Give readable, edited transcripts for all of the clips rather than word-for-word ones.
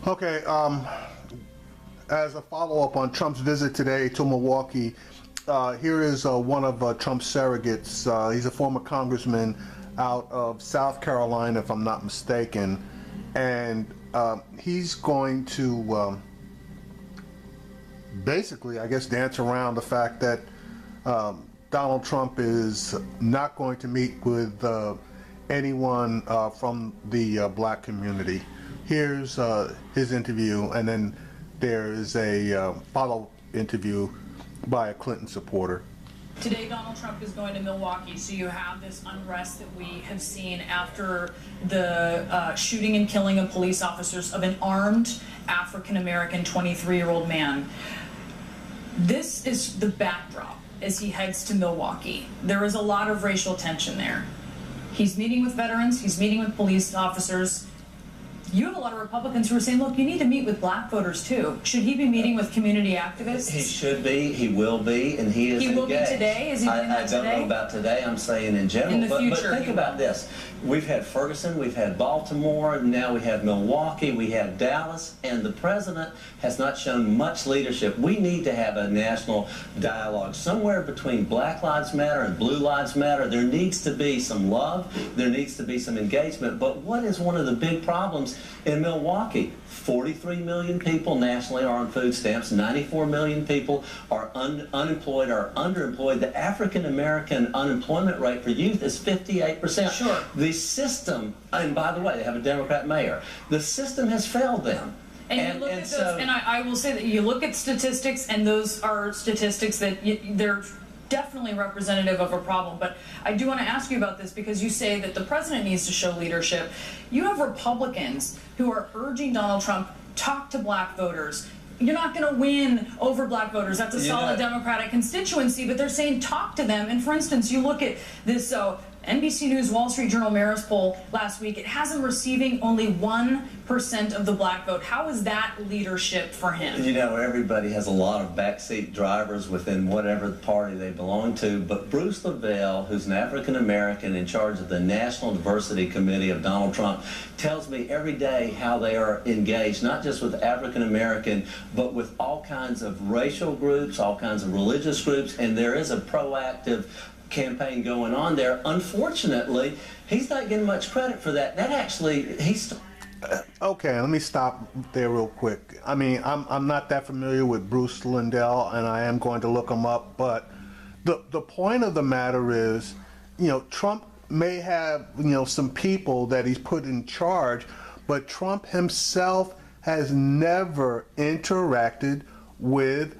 Okay, as a follow-up on Trump's visit today to Milwaukee, here is one of Trump's surrogates. He's a former congressman out of South Carolina, if I'm not mistaken, and he's going to basically, I guess, dance around the fact that Donald Trump is not going to meet with anyone from the black community. Here's his interview, and then there is a follow interview by a Clinton supporter. Today, Donald Trump is going to Milwaukee, so you have this unrest that we have seen after the shooting and killing of police officers of an armed African-American 23-year-old man. This is the backdrop as he heads to Milwaukee. There is a lot of racial tension there. He's meeting with veterans, he's meeting with police officers. You have a lot of Republicans who are saying, look, you need to meet with black voters too. Should he be meeting with community activists? He should be, he will be, and he is engaged. He will be today? Is he doing that today? I don't know about today, I'm saying in general. In the future, but think about this. We've had Ferguson, we've had Baltimore, now we have Milwaukee, we have Dallas, and the president has not shown much leadership. We need to have a national dialogue somewhere between Black Lives Matter and Blue Lives Matter. There needs to be some love, there needs to be some engagement, but what is one of the big problems in Milwaukee? 43 million people nationally are on food stamps. 94 million people are unemployed or underemployed. The African-American unemployment rate for youth is 58%. Sure. The system, and by the way, they have a Democrat mayor, the system has failed them. And you look at those, and I will say that you look at statistics, and those are statistics that they're definitely representative of a problem. But I do want to ask you about this because you say that the president needs to show leadership. You have Republicans who are urging Donald Trump, talk to black voters. You're not going to win over black voters. That's a solid Democratic constituency, but they're saying talk to them. And for instance, you look at this NBC News Wall Street Journal Marist poll last week. It has him receiving only 1% of the black vote. How is that leadership for him? You know, everybody has a lot of backseat drivers within whatever party they belong to, but Bruce Lavelle, who's an African-American in charge of the National Diversity Committee of Donald Trump, tells me every day how they are engaged, not just with African-American, but with all kinds of racial groups, all kinds of religious groups, and there is a proactive campaign going on there. Unfortunately, he's not getting much credit for that. That actually, he's... Okay, let me stop there real quick. I mean, I'm not that familiar with Bruce Lindell, and I am going to look him up, but the point of the matter is, you know, Trump may have, you know, some people that he's put in charge, but Trump himself has never interacted with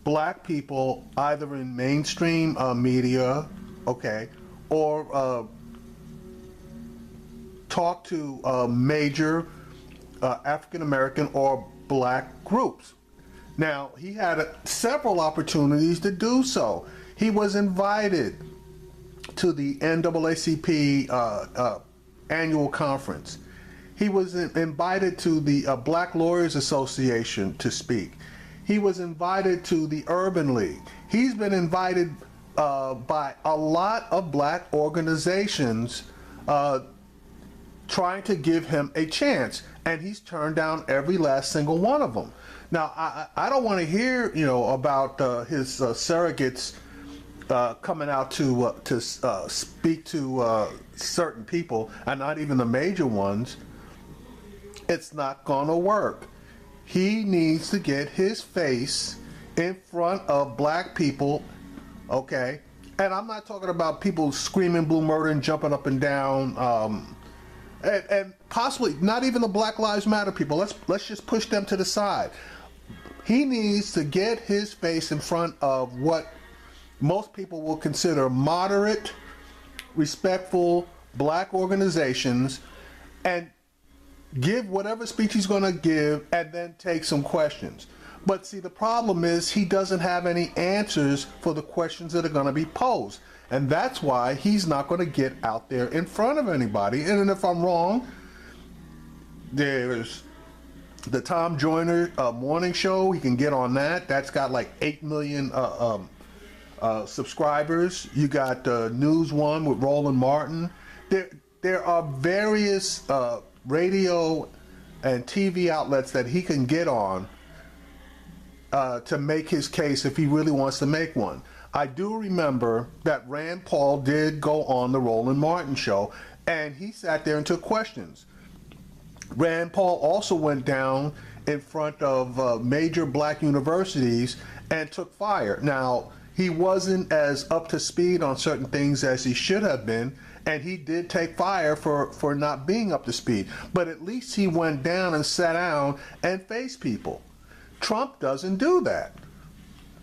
black people either in mainstream media, okay, or talk to major African-American or black groups. Now, he had several opportunities to do so. He was invited to the NAACP annual conference. He was invited to the Black Lawyers Association to speak. He was invited to the Urban League. He's been invited by a lot of black organizations trying to give him a chance, and he's turned down every last single one of them. Now, I don't want to hear, you know, about his surrogates coming out to speak to certain people, and not even the major ones. It's not going to work. He needs to get his face in front of black people, okay? And I'm not talking about people screaming blue murder and jumping up and down, and possibly not even the Black Lives Matter people. Let's just push them to the side. He needs to get his face in front of what most people will consider moderate, respectful black organizations, and give whatever speech he's going to give, and then take some questions. But see, the problem is he doesn't have any answers for the questions that are going to be posed. And that's why he's not going to get out there in front of anybody. And if I'm wrong, there's the Tom Joyner morning show. He can get on that. That's got like 8 million subscribers. You got News One with Roland Martin. There are various radio and TV outlets that he can get on to make his case if he really wants to make one. I do remember that Rand Paul did go on the Roland Martin show, and he sat there and took questions. Rand Paul also went down in front of major black universities and took fire. Now, he wasn't as up to speed on certain things as he should have been, and he did take fire for not being up to speed. But at least he went down and sat down and faced people. Trump doesn't do that.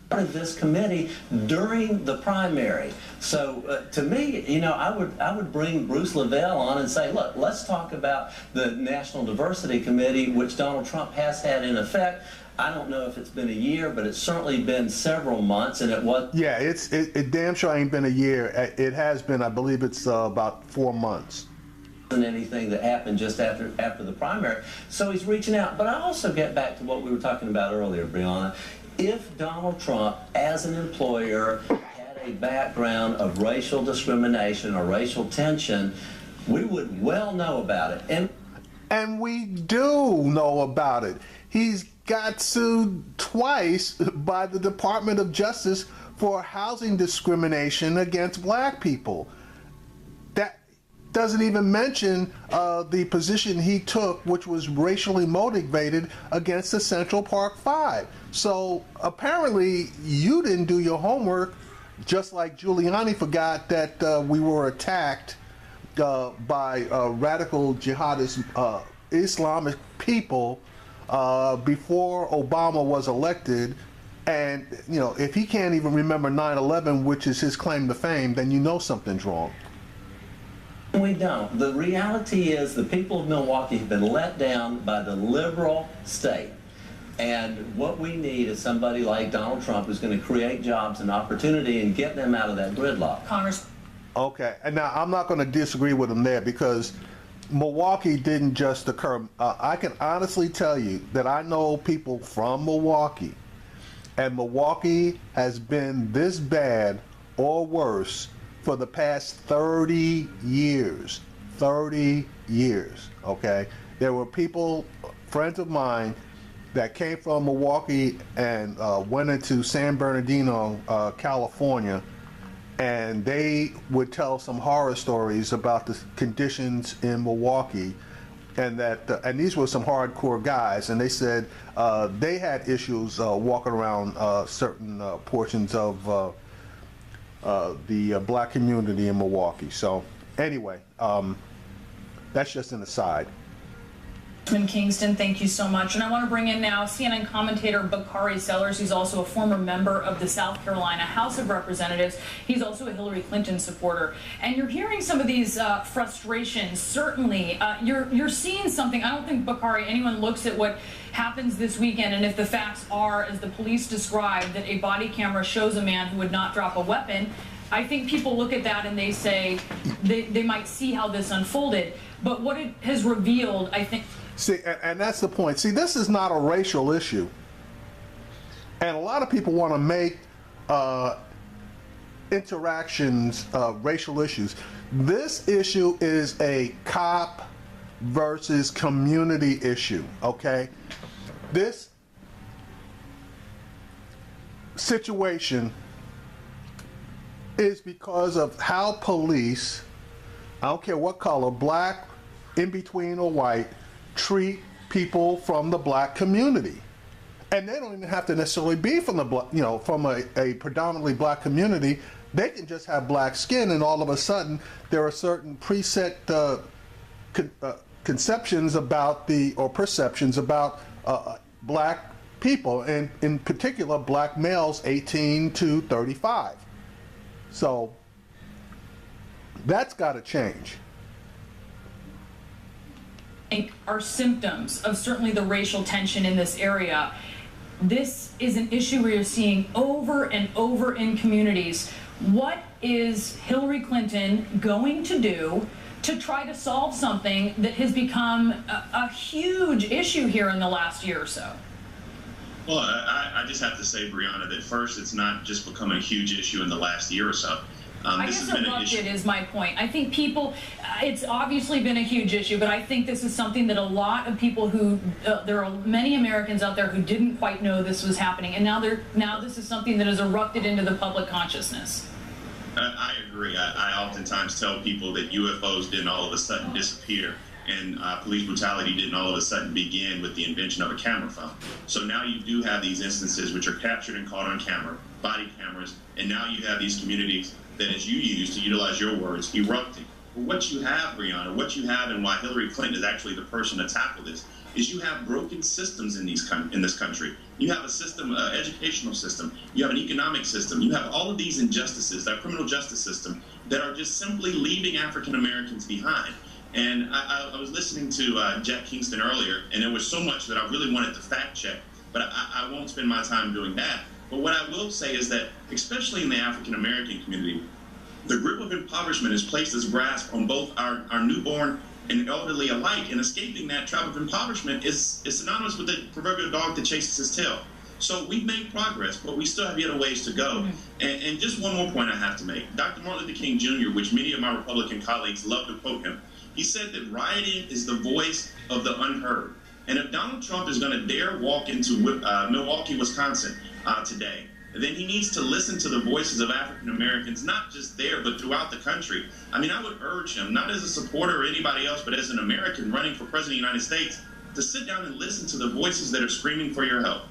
Of this committee during the primary. So to me, you know, I would bring Bruce Lavelle on and say, look, let's talk about the National Diversity Committee, which Donald Trump has had in effect. I don't know if it's been a year, but it's certainly been several months, and it was. Yeah, it damn sure ain't been a year. It has been, I believe it's about 4 months. Anything that happened just after the primary. So he's reaching out. But I also get back to what we were talking about earlier, Brianna. If Donald Trump, as an employer, had a background of racial discrimination or racial tension, we would well know about it. And we do know about it. He's got sued twice by the Department of Justice for housing discrimination against black people. That doesn't even mention the position he took, which was racially motivated against the Central Park Five. So apparently you didn't do your homework, just like Giuliani forgot that we were attacked by radical jihadist Islamic people before Obama was elected. And, you know, if he can't even remember 9/11, which is his claim to fame, then you know something's wrong. We don't. The reality is the people of Milwaukee have been let down by the liberal state. And what we need is somebody like Donald Trump who's going to create jobs and opportunity and get them out of that gridlock. Congress. Okay, and now I'm not going to disagree with him there, because Milwaukee didn't just occur. I can honestly tell you that I know people from Milwaukee, and Milwaukee has been this bad or worse for the past 30 years. 30 years, okay? There were people, friends of mine, that came from Milwaukee and went into San Bernardino, California, and they would tell some horror stories about the conditions in Milwaukee, and that and these were some hardcore guys, and they said they had issues walking around certain portions of the black community in Milwaukee. So anyway, that's just an aside. In Kingston, thank you so much. And I want to bring in now CNN commentator Bakari Sellers. He's also a former member of the South Carolina House of Representatives. He's also a Hillary Clinton supporter. And you're hearing some of these frustrations. Certainly, you're seeing something. I don't think, Bakari, anyone looks at what happens this weekend, and if the facts are, as the police described, that a body camera shows a man who would not drop a weapon, I think people look at that and they say they might see how this unfolded. But what it has revealed, I think... See, and that's the point. See, this is not a racial issue. And a lot of people want to make interactions racial issues. This issue is a cop versus community issue, okay? This situation is because of how police, I don't care what color, black, in between, or white, treat people from the black community. And they don't even have to necessarily be from the from a predominantly black community. They can just have black skin, and all of a sudden there are certain preset conceptions about or perceptions about black people, and in particular black males 18 to 35. So that's got to change. Are symptoms of certainly the racial tension in this area. This is an issue where you're seeing over and over in communities. What is Hillary Clinton going to do to try to solve something that has become a huge issue here in the last year or so? Well, I just have to say, Brianna, that first, it's not just become a huge issue in the last year or so. I guess erupted is my point. I think people, it's obviously been a huge issue, but I think this is something that a lot of people who, there are many Americans out there who didn't quite know this was happening, and now this is something that has erupted into the public consciousness. I agree. I oftentimes tell people that UFOs didn't all of a sudden disappear, and police brutality didn't all of a sudden begin with the invention of a camera phone. So now you do have these instances which are captured and caught on camera, body cameras, and now you have these communities that, as you use to utilize your words, erupting. But what you have, Brianna, what you have, and why Hillary Clinton is actually the person to tackle this, is you have broken systems in this country. You have a system, educational system. You have an economic system. You have all of these injustices, our criminal justice system, that are just simply leaving African Americans behind. And I was listening to Jack Kingston earlier, and there was so much that I really wanted to fact check, but I won't spend my time doing that. But what I will say is that, especially in the African American community, the grip of impoverishment has placed its grasp on both our newborn and elderly alike, and escaping that trap of impoverishment is synonymous with the proverbial dog that chases his tail. So we've made progress, but we still have yet a ways to go. And just one more point I have to make. Dr. Martin Luther King Jr., which many of my Republican colleagues love to quote him, he said that rioting is the voice of the unheard. And if Donald Trump is going to dare walk into Milwaukee, Wisconsin today, then he needs to listen to the voices of African Americans, not just there, but throughout the country. I mean, I would urge him, not as a supporter or anybody else, but as an American running for president of the United States, to sit down and listen to the voices that are screaming for your help.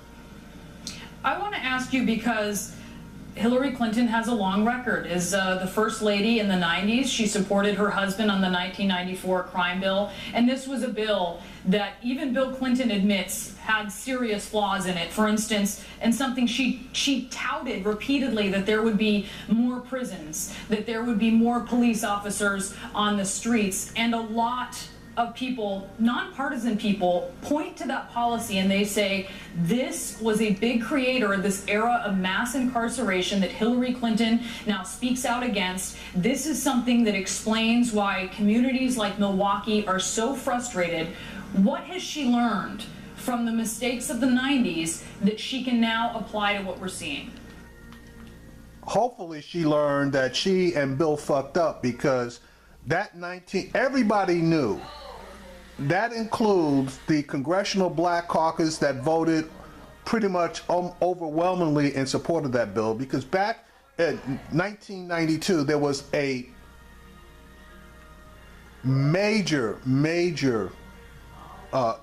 I want to ask you, because Hillary Clinton has a long record. As the first lady in the 90s, she supported her husband on the 1994 crime bill, and this was a bill that even Bill Clinton admits had serious flaws in it. For instance, and something she touted repeatedly, that there would be more prisons, that there would be more police officers on the streets, and a lot of people, nonpartisan people, point to that policy and they say this was a big creator of this era of mass incarceration that Hillary Clinton now speaks out against. This is something that explains why communities like Milwaukee are so frustrated. What has she learned from the mistakes of the 90s that she can now apply to what we're seeing? Hopefully she learned that she and Bill fucked up, because everybody knew. That includes the Congressional Black Caucus that voted pretty much overwhelmingly in support of that bill, because back in 1992 there was a major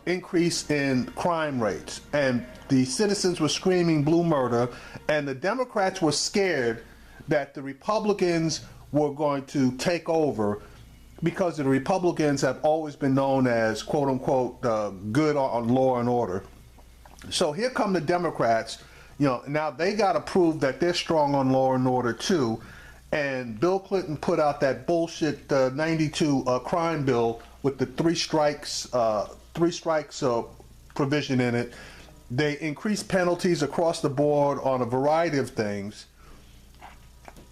increase in crime rates, and the citizens were screaming blue murder, and the Democrats were scared that the Republicans were going to take over, because the Republicans have always been known as, quote unquote, good on law and order. So here come the Democrats, now they got to prove that they're strong on law and order too. And Bill Clinton put out that bullshit 92 crime bill with the three strikes provision in it. They increased penalties across the board on a variety of things.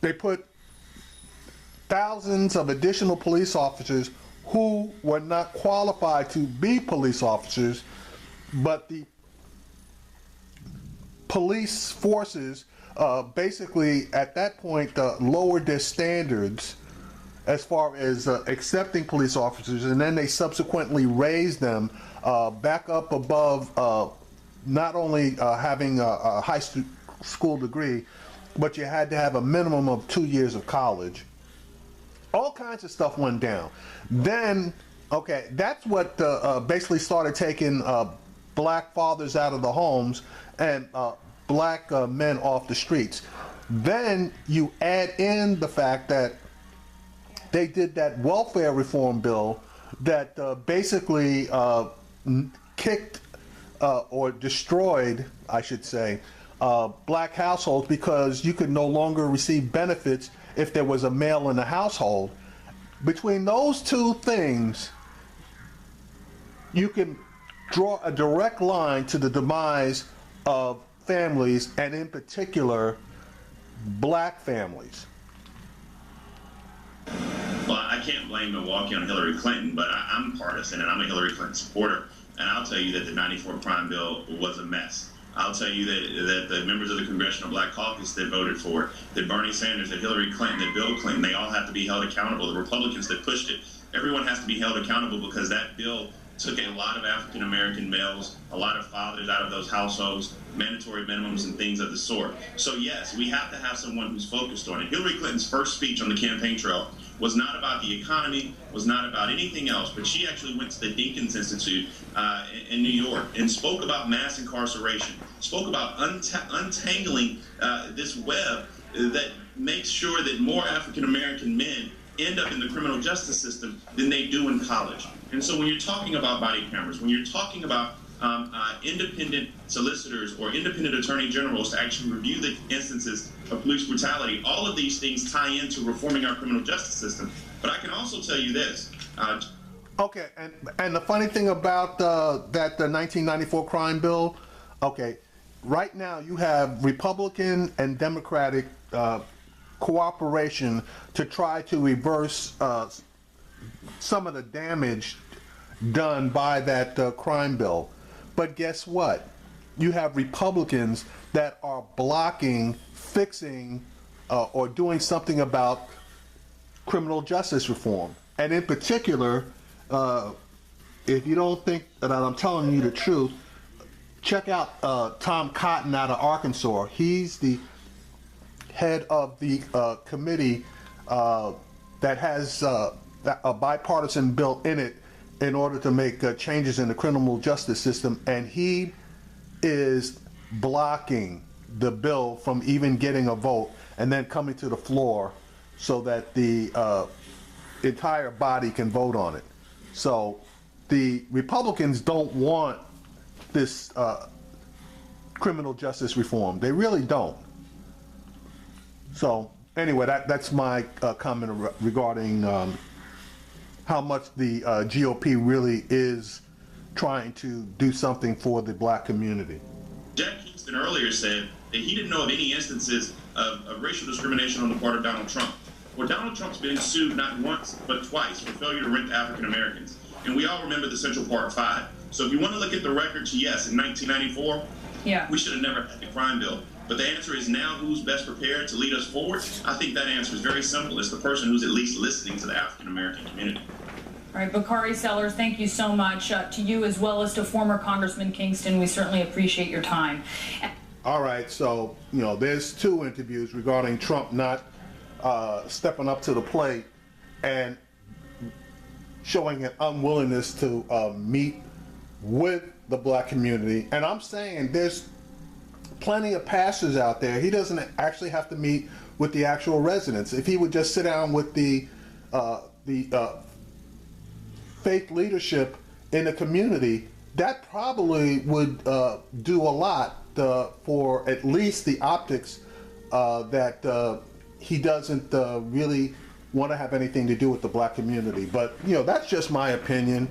They put thousands of additional police officers who were not qualified to be police officers, but the police forces basically at that point lowered their standards as far as accepting police officers, and then they subsequently raised them back up above not only having a high school degree, but you had to have a minimum of 2 years of college. All kinds of stuff went down. Then, okay, that's what basically started taking black fathers out of the homes and black men off the streets. Then you add in the fact that they did that welfare reform bill that basically kicked or destroyed, I should say, black households, because you could no longer receive benefits if there was a male in the household. Between those two things, you can draw a direct line to the demise of families, and in particular, black families. Well, I can't blame Milwaukee on Hillary Clinton, but I'm partisan and I'm a Hillary Clinton supporter. And I'll tell you that the 94 crime bill was a mess. I'll tell you that the members of the Congressional Black Caucus that voted for it, that Bernie Sanders, that Hillary Clinton, that Bill Clinton, they all have to be held accountable. The Republicans that pushed it, everyone has to be held accountable because that bill took a lot of African American males, a lot of fathers out of those households, mandatory minimums and things of the sort. So yes, we have to have someone who's focused on it. Hillary Clinton's first speech on the campaign trail was not about the economy, was not about anything else, but she actually went to the Dinkins Institute in New York and spoke about mass incarceration, spoke about untangling this web that makes sure that more African American men end up in the criminal justice system than they do in college. And so when you're talking about body cameras, when you're talking about independent solicitors or independent attorney generals to actually review the instances of police brutality, all of these things tie into reforming our criminal justice system. But I can also tell you this. Okay, and the funny thing about the 1994 crime bill, okay, right now you have Republican and Democratic cooperation to try to reverse some of the damage done by that crime bill. But guess what? You have Republicans that are blocking, fixing, or doing something about criminal justice reform. And in particular, if you don't think that I'm telling you the truth, check out Tom Cotton out of Arkansas. He's the head of the committee that has a bipartisan bill in it in order to make changes in the criminal justice system, and he is blocking the bill from even getting a vote and then coming to the floor so that the entire body can vote on it. So the Republicans don't want this criminal justice reform. They really don't. So anyway, that's my comment regarding how much the GOP really is trying to do something for the black community. Jack Kingston earlier said that he didn't know of any instances of racial discrimination on the part of Donald Trump. Well, Donald Trump's been sued not once, but twice for failure to rent to African Americans. And we all remember the Central Park 5. So if you want to look at the records, yes, in 1994, we should have never had the crime bill. But the answer is now who's best prepared to lead us forward? I think that answer is very simple. It's the person who's at least listening to the African American community. All right, Bakari Sellers, thank you so much to you as well as to former Congressman Kingston. We certainly appreciate your time. All right, so, there's two interviews regarding Trump not stepping up to the plate and showing an unwillingness to meet with the black community. And I'm saying there's plenty of pastors out there. He doesn't actually have to meet with the actual residents. If he would just sit down with the faith leadership in the community, that probably would do a lot for at least the optics that he doesn't really want to have anything to do with the black community. But that's just my opinion.